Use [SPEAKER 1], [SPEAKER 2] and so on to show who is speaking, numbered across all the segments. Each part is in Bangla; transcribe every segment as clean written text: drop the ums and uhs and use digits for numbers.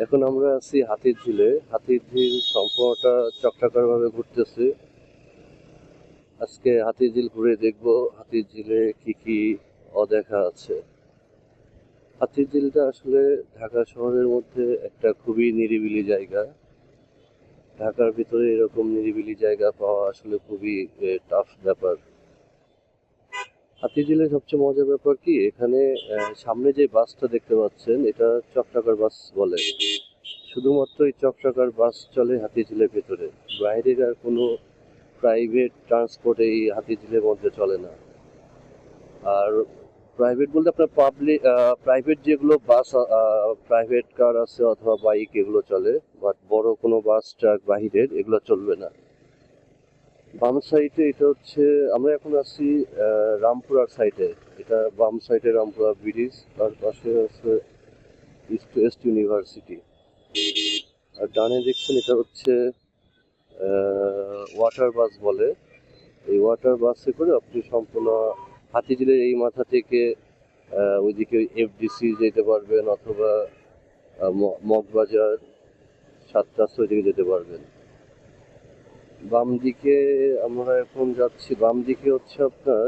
[SPEAKER 1] এখন আমরা আছি হাতিরঝিলে। হাতিরঝিল সম্পূর্ণটা চক্রাকার ভাবে ঘুরতেছে। আজকে হাতিরঝিল ঘুরে দেখবো হাতিরঝিলে কি কি অদেখা আছে। হাতিরঝিলটা আসলে ঢাকা শহরের মধ্যে একটা খুবই নিরিবিলি জায়গা। ঢাকার ভিতরে এরকম নিরিবিলি জায়গা পাওয়া আসলে খুবই টাফ ব্যাপার। হাতিরঝিলের সবচেয়ে মজার ব্যাপার কি, এখানে সামনে যে বাসটা দেখতে পাচ্ছেন এটা চক্রাকার বাস বলে। শুধুমাত্র এই চক্রাকার বাস চলে হাতিরঝিলের ভেতরে। বাইরের আর কোনো প্রাইভেট ট্রান্সপোর্ট এই হাতিরঝিলের মধ্যে চলে না। আর প্রাইভেট বলতে আপনার পাবলিক প্রাইভেট যেগুলো বাস, প্রাইভেট কার আছে অথবা বাইক এগুলো চলে, বাট বড় কোনো বাস ট্রাক বাহিরের এগুলো চলবে না। বাম সাইডে এটা হচ্ছে, আমরা এখন আছি রামপুরার সাইডে। এটা বাম সাইডে রামপুরা ব্রিজ, তার পাশে আছে ইস্ট ওয়েস্ট ইউনিভার্সিটি। আর ডানে দেখছেন এটা হচ্ছে ওয়াটার বাস বলে। এই ওয়াটার বাসে করে আপনি সম্পূর্ণ হাতিঝিলের এই মাথা থেকে ওইদিকে এফডিসি যেতে পারবেন, অথবা মগবাজার, সাতরাস্তা ওইদিকে যেতে পারবেন। বাম দিকে আমরা এখন যাচ্ছি, বাম দিকে হচ্ছে আপনার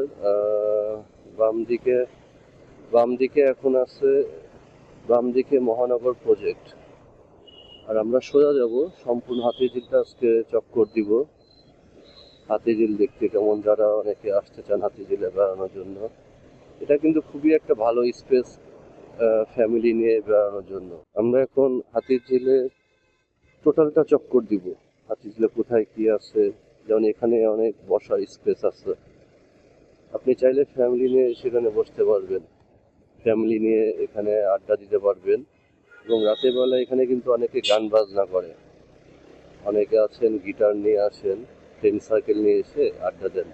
[SPEAKER 1] বাম দিকে বাম দিকে এখন আছে, বাম দিকে মহানগর প্রজেক্ট। আর আমরা সোজা যাব, সম্পূর্ণ হাতিঝিলটা আজকে চক্কর দিব। হাতিঝিল দেখতে কেমন, যারা অনেকে আসতে চান হাতিঝিলে বেড়ানোর জন্য, এটা কিন্তু খুবই একটা ভালো স্পেস ফ্যামিলি নিয়ে বেড়ানোর জন্য। আমরা এখন হাতিরঝিলে টোটালটা চক্কর দিব। হাতিরঝিলে কোথায় কি আছে, যেমন এখানে অনেক বসার স্পেস আছে, আপনি চাইলে ফ্যামিলি নিয়ে সেখানে বসতে পারবেন, ফ্যামিলি নিয়ে এখানে আড্ডা দিতে পারবেন। এবং রাতের বেলা এখানে কিন্তু অনেকে গান বাজনা করে, অনেকে আছেন গিটার নিয়ে আসেন, ফ্রেন্ড সার্কেল নিয়ে এসে আড্ডা দেন।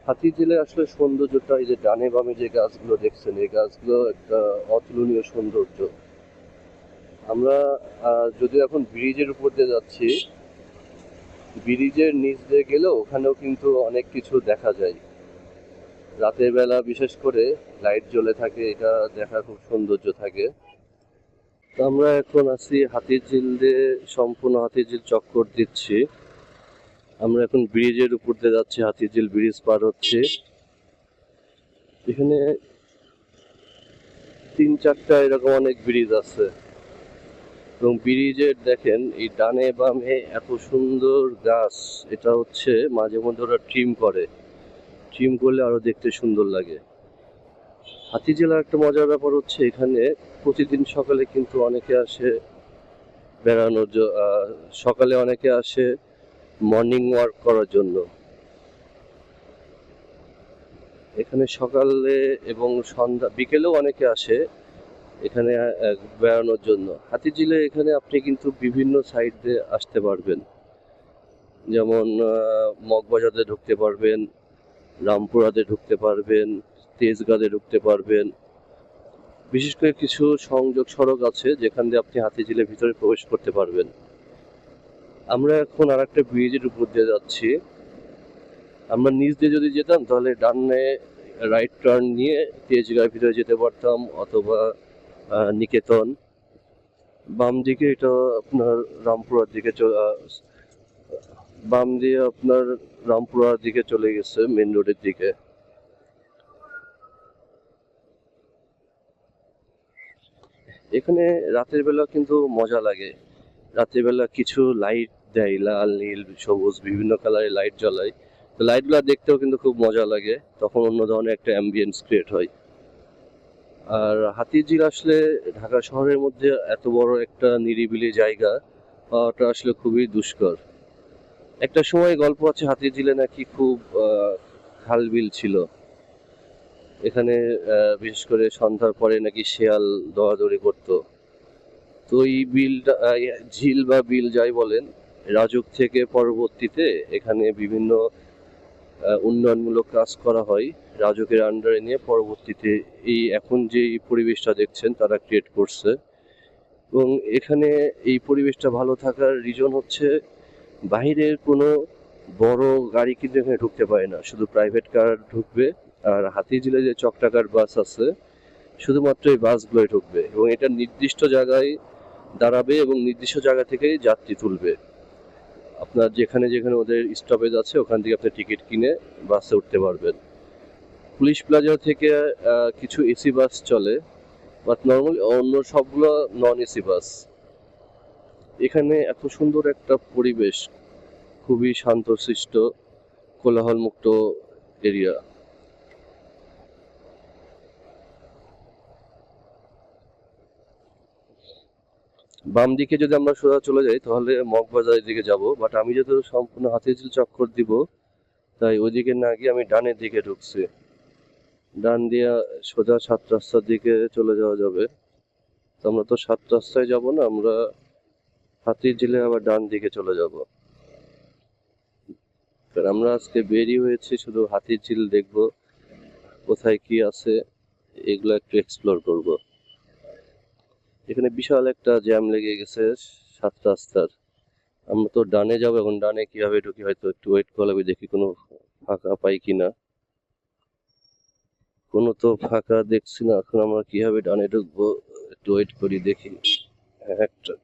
[SPEAKER 1] হাতিরঝিলে আসলে সৌন্দর্যটা, এই যে ডানে বামে যে গাছগুলো দেখছেন, এই গাছগুলো একটা অতুলনীয় সৌন্দর্য। আমরা যদিও এখন ব্রিজের উপর দিয়ে যাচ্ছি, ব্রিজের নিচ দিয়ে গেলেও ওখানেও কিন্তু অনেক কিছু দেখা যায়। রাতের বেলা বিশেষ করে লাইট জ্বলে থাকে, এটা দেখার খুব সৌন্দর্য থাকে। তো আমরা এখন আছি হাতিরঝিল দিয়ে, সম্পূর্ণ হাতিরঝিল চক্কর দিচ্ছি। আমরা এখন ব্রিজের উপর দিয়ে যাচ্ছি, হাতিরঝিল ব্রিজ পার হচ্ছে। এখানে 3-4টা এরকম অনেক ব্রিজ আছে। এবং ব্রিজের দেখেন এই ডানে বামে এত সুন্দর গাছ, এটা হচ্ছে মাঝে মধ্যে ওরা ট্রিম করে, ট্রিম করলে আরো দেখতে সুন্দর লাগে। হাতিঝিলের একটা মজার ব্যাপার হচ্ছে এখানে প্রতিদিন সকালে কিন্তু অনেকে আসে বেড়ানোর, সকালে অনেকে আসে মর্নিং ওয়াক করার জন্য। এখানে সকালে এবং সন্ধ্যা বিকেলেও অনেকে আসে এখানে বেড়ানোর জন্য। হাতিঝিলে এখানে আপনি কিন্তু বিভিন্ন সাইড দিয়ে আসতে পারবেন, যেমন মগবাজারে ঢুকতে পারবেন, রামপুরাতে ঢুকতে পারবেন, তেজগাঁতে ঢুকতে পারবেন। বিশেষ করে কিছু সংযোগ সড়ক আছে যেখান দিয়ে আপনি হাতিঝিলের ভিতরে প্রবেশ করতে পারবেন। আমরা এখন আর একটা ব্রিজের উপর দিয়ে যাচ্ছি। আমরা নিচ দিয়ে যদি যেতাম তাহলে ডানে রাইট টার্ন নিয়ে তেজগাঁর ভিতরে যেতে পারতাম, অথবা নিকেতন। বাম দিকে এটা আপনার রামপুরার দিকে বাম দিয়ে আপনার রামপুরার দিকে চলে গেছে, মেন রোডের দিকে। এখানে রাতের বেলা কিন্তু মজা লাগে। রাতের বেলা কিছু লাইট দেয়, লাল নীল সবুজ বিভিন্ন কালারের লাইট জ্বলায়। তো লাইটগুলো দেখতেও কিন্তু খুব মজা লাগে, তখন অন্য ধরনের একটা অ্যাম্বিয়েন্স ক্রিয়েট হয়। আর হাতিরঝিল আসলে ঢাকা শহরের মধ্যে এত বড় একটা নিরিবিলি জায়গা পাওয়াটা আসলে খুবই দুষ্কর। একটা সময় গল্প আছে হাতিরঝিলে নাকি খুব খাল বিল ছিল, এখানে বিশেষ করে সন্ধ্যার পরে নাকি শেয়াল দৌড়াদৌড়ি করতো। তো এই বিলটা, ঝিল বা বিল যাই বলেন, রাজুক থেকে পরবর্তীতে এখানে বিভিন্ন উন্নয়নমূলক কাজ করা হয় রাজুকের আন্ডারে নিয়ে, পরবর্তীতে এই এখন যে পরিবেশটা দেখছেন তারা ক্রিয়েট করছে। এবং এখানে এই পরিবেশটা ভালো থাকার রিজন হচ্ছে বাহিরের কোনো বড় গাড়ি কিন্তু এখানে ঢুকতে পারে না, শুধু প্রাইভেট কার ঢুকবে। আর হাতিরঝিলে যে চক্রাকার বাস আছে শুধুমাত্র এই বাসগুলোই ঢুকবে এবং এটা নির্দিষ্ট জায়গায় দাঁড়াবে এবং নির্দিষ্ট জায়গা থেকেই যাত্রী তুলবে। আপনার যেখানে যেখানে ওদের স্টপেজ আছে ওখান থেকে আপনি টিকিট কিনে বাসে উঠতে পারবেন। পুলিশ প্লাজা থেকে কিছু এসি বাস চলে, বাট নর্মালি অন্য সবগুলো নন এসি বাস। এখানে এত সুন্দর একটা পরিবেশ, খুবই শান্তশিষ্ট, কোলাহলমুক্ত এরিয়া। বাম দিকে যদি আমরা সোজা চলে যাই তাহলে মগবাজারের দিকে যাব, বাট আমি যেহেতু সম্পূর্ণ হাতিঝিল চক্কর দিব তাই ওইদিকে না গিয়ে আমি ডানের দিকে ঢুকছি। ডান দিয়ে সোজা 7 রাস্তার দিকে চলে যাওয়া যাবে। তো আমরা তো 7 রাস্তায় যাব না, আমরা হাতিঝিলে আবার ডান দিকে চলে যাব। আমরা আজকে বেরিয়ে হয়েছি শুধু হাতিঝিল দেখব, কোথায় কি আছে এগুলো একটু এক্সপ্লোর করব। এখানে বিশাল একটা জ্যাম লেগে গেছে 7 রাস্তার। আমরা তো ডানে যাবো, এখন ডানে কিভাবে ঢুকি হয়তো একটু ওয়েট করলে দেখি কোনো ফাঁকা পাই কিনা। কোনো তো ফাঁকা দেখছি না, এখন আমরা কিভাবে ডানে ঢুকবো একটু ওয়েট করি দেখি। একটা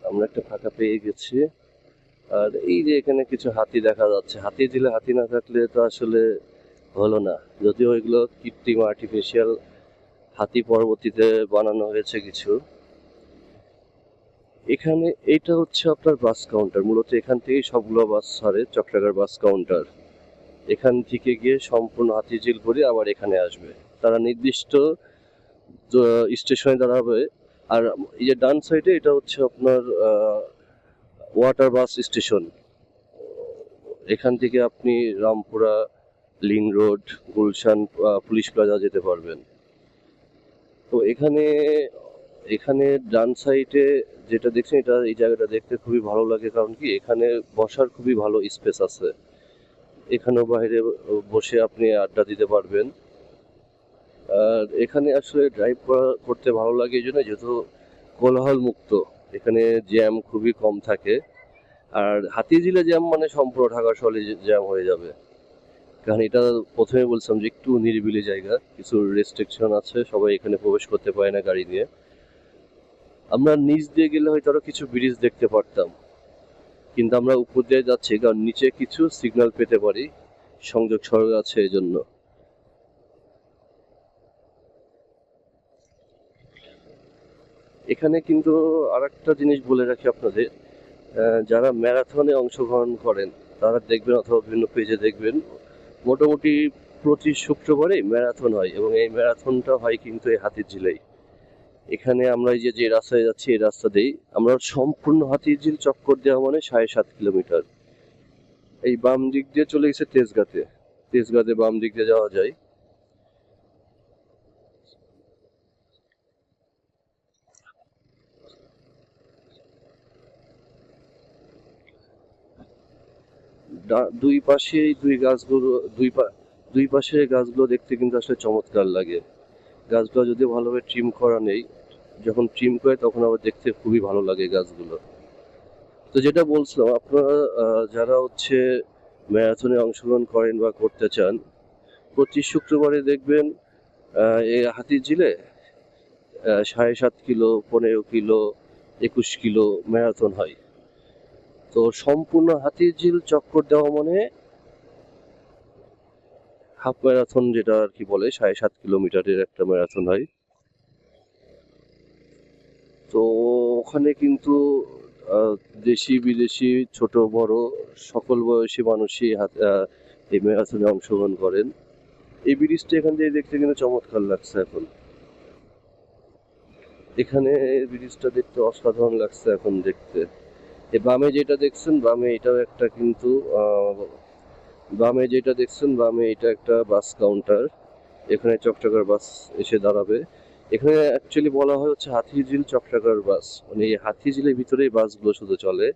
[SPEAKER 1] আমরা একটা ফাঁকা পেয়ে গেছি। আর এই যে এখানে কিছু হাতি দেখা যাচ্ছে, হাতি দিলে হাতি না থাকলে তো আসলে হলো না। যদিও এগুলো কৃত্রিম আর্টিফিশিয়াল হাতি পরবর্তীতে বানানো হয়েছে কিছু। এখানে এটা হচ্ছে আপনার বাস কাউন্টার, মূলত এখান থেকেই সবগুলো বাস ছাড়ে, চট্টগ্রাম বাস কাউন্টার। এখান থেকে গিয়ে সম্পূর্ণ হাতিঝিল করে আবার এখানে আসবে, তারা নির্দিষ্ট স্টেশনে দাঁড়াবে। আর এই যে ডান সাইডে এটা হচ্ছে আপনার ওয়াটার বাস স্টেশন। এখান থেকে আপনি Rampura, link road, Gulshan, police plaza যেতে পারবেন। তো এখানে এখানে ডান সাইডে যেটা দেখছেন, এটা এই জায়গাটা দেখতে খুবই ভালো লাগে, কারণ কি এখানে বসার খুবই ভালো স্পেস আছে। এখানেও বাইরে বসে আপনি আড্ডা দিতে পারবেন। আর এখানে আসলে ড্রাইভ করতে ভালো লাগে এই জন্য, যেহেতু কোলাহল মুক্ত, এখানে জ্যাম খুবই কম থাকে। আর হাতিঝিলে জ্যাম মানে সম্পূর্ণ ঢাকা শহরে জ্যাম হয়ে যাবে, কারণ এটা প্রথমে বলছিলাম যে একটু নিরিবিলি জায়গা, কিছু রেস্ট্রিকশন আছে, সবাই এখানে প্রবেশ করতে পারে না গাড়ি নিয়ে। আমরা নিচ দিয়ে গেলে হয়তো আরো কিছু ব্রিজ দেখতে পারতাম, কিন্তু আমরা উপর দিয়ে যাচ্ছি কারণ নিচে কিছু সিগন্যাল পেতে পারি, সংযোগ সড়ক আছে এই জন্য। এখানে কিন্তু আরেকটা জিনিস বলে রাখি আপনাদের, যারা ম্যারাথনে অংশগ্রহণ করেন তারা দেখবেন অথবা বিভিন্ন পেজে দেখবেন, মোটামুটি প্রতি শুক্রবারে ম্যারাথন হয় এবং এই ম্যারাথনটা হয় কিন্তু এই হাতিঝিলেই। এখানে আমরা এই যে রাস্তায় যাচ্ছি এই রাস্তা দিয়েই আমরা সম্পূর্ণ হাতিঝিল চক্কর দেওয়া মানে 7.5 কিলোমিটার। এই বাম দিক দিয়ে চলে গেছে তেজগাঁতে, তেজগাঁতে বাম দিক দিয়ে যাওয়া যায়। দুই পাশে দুই গাছগুলো, দুই পাশে গাছগুলো দেখতে কিন্তু আসলে চমৎকার লাগে। গাছগুলো যদি ভালোভাবে ট্রিম করা নেই, যখন ট্রিম করে তখন আবার দেখতে খুবই ভালো লাগে গাছগুলো। তো যেটা বলছিলাম, আপনারা যারা হচ্ছে ম্যারাথনে অংশগ্রহণ করেন বা করতে চান, প্রতি শুক্রবারে দেখবেন এই হাতিঝিলে 7.5 কিলো, 15 কিলো, 21 কিলো ম্যারাথন হয়। তো সম্পূর্ণ হাতিঝিল চক্কর দেওয়া মানে হাফ ম্যারাথন, যেটা আর কি বলে 7.5 কিলোমিটারের একটা ম্যারাথন হয়। তো ওখানে কিন্তু দেশি বিদেশি ছোট বড় সকল বয়সী মানুষই এই ম্যারাথনে অংশগ্রহণ করেন। এই ব্রিজটা এখান থেকে দেখতে কিন্তু চমৎকার লাগছে এখন। এখানে ব্রিজটা দেখতে অসাধারণ লাগছে এখন দেখতে। এই বামে যেটা দেখছেন, বামে এটাও একটা কিন্তু বামে যেটা দেখছেন, বামে এটা একটা বাস কাউন্টার। এখানে চট্টগ্রাম বাস এসে দাঁড়াবে। এখানে অ্যাকচুয়ালি বলা হয় হচ্ছে হাতিঝিল চট্টগ্রাম বাস, মানে এই হাতিঝিলের ভিতরেই বাসগুলো শুধু চলে,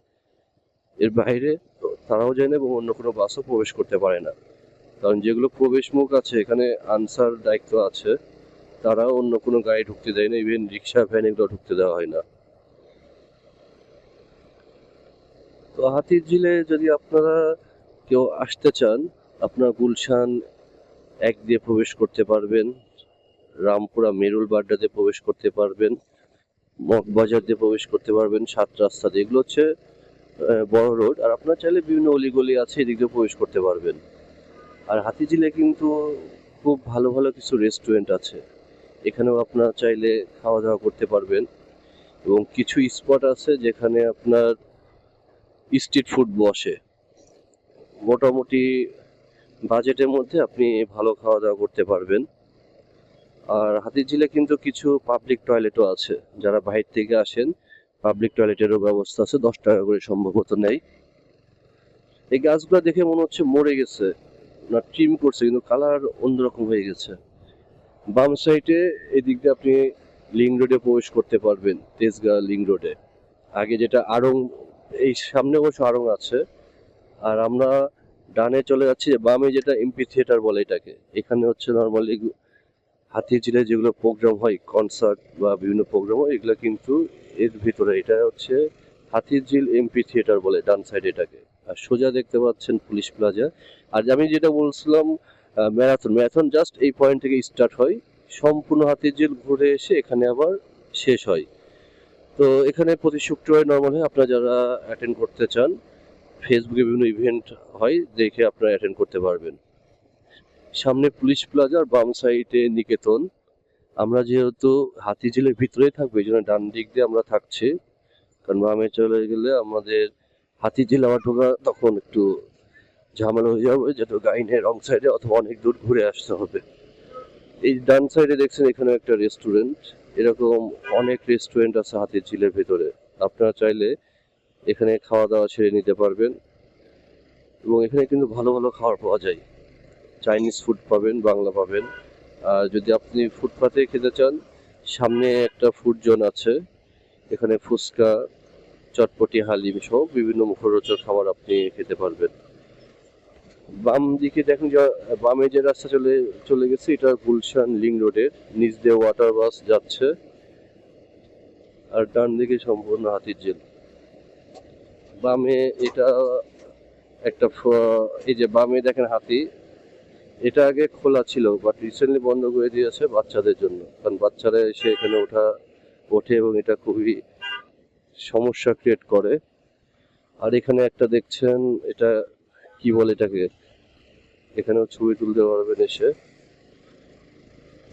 [SPEAKER 1] এর বাইরে তারাও যায় না এবং অন্য কোনো বাসও প্রবেশ করতে পারে না। কারণ যেগুলো প্রবেশ মুখ আছে এখানে আনসার দায়িত্ব আছে, তারাও অন্য কোনো গাড়ি ঢুকতে দেয় না, ইভেন রিক্সা ভ্যান এগুলো ঢুকতে দেওয়া হয় না। তো হাতিঝিলে যদি আপনারা কেউ আসতে চান, আপনার গুলশান, এক দিয়ে প্রবেশ করতে পারবেন, রামপুরা মেরুল বাড্ডাতে প্রবেশ করতে পারবেন, মগবাজার দিয়ে প্রবেশ করতে পারবেন, 7 রাস্তা দিয়ে। এগুলো হচ্ছে বড় রোড। আর আপনার চাইলে বিভিন্ন অলিগলি আছে, এদিক দিয়ে প্রবেশ করতে পারবেন। আর হাতিঝিলে কিন্তু খুব ভালো ভালো কিছু রেস্টুরেন্ট আছে, এখানেও আপনার চাইলে খাওয়া দাওয়া করতে পারবেন। এবং কিছু স্পট আছে যেখানে আপনার স্ট্রিট ফুড বসে, মোটামুটি বাজেটের মধ্যে আপনি ভালো খাওয়া দাওয়া করতে পারবেন। আর হাতিঝিলে কিন্তু কিছু পাবলিক টয়লেটও আছে, যারা বাইরে থেকে আসেন পাবলিক টয়লেটেরও ব্যবস্থা আছে, 10 টাকা করে সম্ভবত নেই। এই গাছগুলো দেখে মনে হচ্ছে মরে গেছে, না ট্রিম করছে, কিন্তু কালার অন্যরকম হয়ে গেছে। বাম সাইডে এদিক দিয়ে আপনি লিং রোডে প্রবেশ করতে পারবেন, তেজগাঁ লিং রোডে। আগে যেটা আড়ং, এই সামনে অবশ্য আড়ং আছে। আর আমরা ডানে চলে যাচ্ছি, বামে যেটা এমপি থিয়েটার বলে এটাকে। এখানে হচ্ছে নর্মালি হাতিঝিলে যেগুলো প্রোগ্রাম হয়, কনসার্ট বা বিভিন্ন প্রোগ্রাম হয়, এগুলো কিন্তু এর ভিতরে। এটা হচ্ছে হাতিঝিল এমপি থিয়েটার বলে ডান সাইড এটাকে। আর সোজা দেখতে পাচ্ছেন পুলিশ প্লাজা। আর আমি যেটা বলছিলাম ম্যারাথন জাস্ট এই পয়েন্ট থেকে স্টার্ট হয়, সম্পূর্ণ হাতিঝিল ঘুরে এসে এখানে আবার শেষ হয়। তো এখানে প্রতি শুক্রবার নর্মাল হয়, আপনারা যারা অ্যাটেন্ড করতে চান, ফেসবুকে বিভিন্ন ইভেন্ট হয়, দেখে আপনারা অ্যাটেন্ড করতে পারবেন। সামনে পুলিশ প্লাজা আর বাম সাইডে নিকেতন। আমরা যেহেতু হাতিঝিলের ভিতরেই থাকবো, এই জন্য ডান দিক দিয়ে আমরা থাকছি, কারণ বামে চলে গেলে আমাদের হাতিঝিল আবার ঢোকা তখন একটু ঝামেলা হয়ে যাবে, যেহেতু গাড়ি নিয়ে রং সাইডে অথবা অনেক দূর ঘুরে আসতে হবে। এই ডান সাইডে দেখছেন এখানে একটা রেস্টুরেন্ট, এরকম অনেক রেস্টুরেন্ট আছে হাতিঝিলের ভিতরে। আপনারা চাইলে এখানে খাওয়া দাওয়া সেরে নিতে পারবেন। এবং এখানে কিন্তু ভালো ভালো খাবার পাওয়া যায়, চাইনিজ ফুড পাবেন, বাংলা পাবেন। আর যদি আপনি ফুটপাতে খেতে চান, সামনে একটা ফুড জোন আছে, এখানে ফুচকা, চটপটি, হালিম সহ বিভিন্ন মুখরোচক খাবার আপনি খেতে পারবেন। বাম দিকে দেখেন যে বামে যে রাস্তা চলে চলে গেছে, এটা গুলশান লিং রোডের নিচ দিয়ে ওয়াটার বাস যাচ্ছে। আর ডান দিকে সম্পূর্ণ হাতিঝিল। বামে এটা একটা এই যে বামে দেখেন হাতি, এটা আগে খোলা ছিল, বাট রিসেন্টলি বন্ধ করে দিয়েছে বাচ্চাদের জন্য, কারণ বাচ্চারা এসে এখানে ওঠে এবং এটা খুবই সমস্যা ক্রিয়েট করে। আর এখানে একটা দেখছেন, এটা কি বলে এটাকে, এখানেও ছবি তুলতে পারবেন এসে।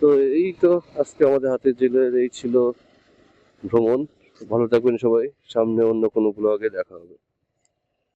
[SPEAKER 1] তো এই তো আজকে আমাদের হাতিঝিলের এই ছিল ভ্রমণ। ভালো থাকবেন সবাই, সামনে অন্য কোনো ব্লগে দেখা হবে।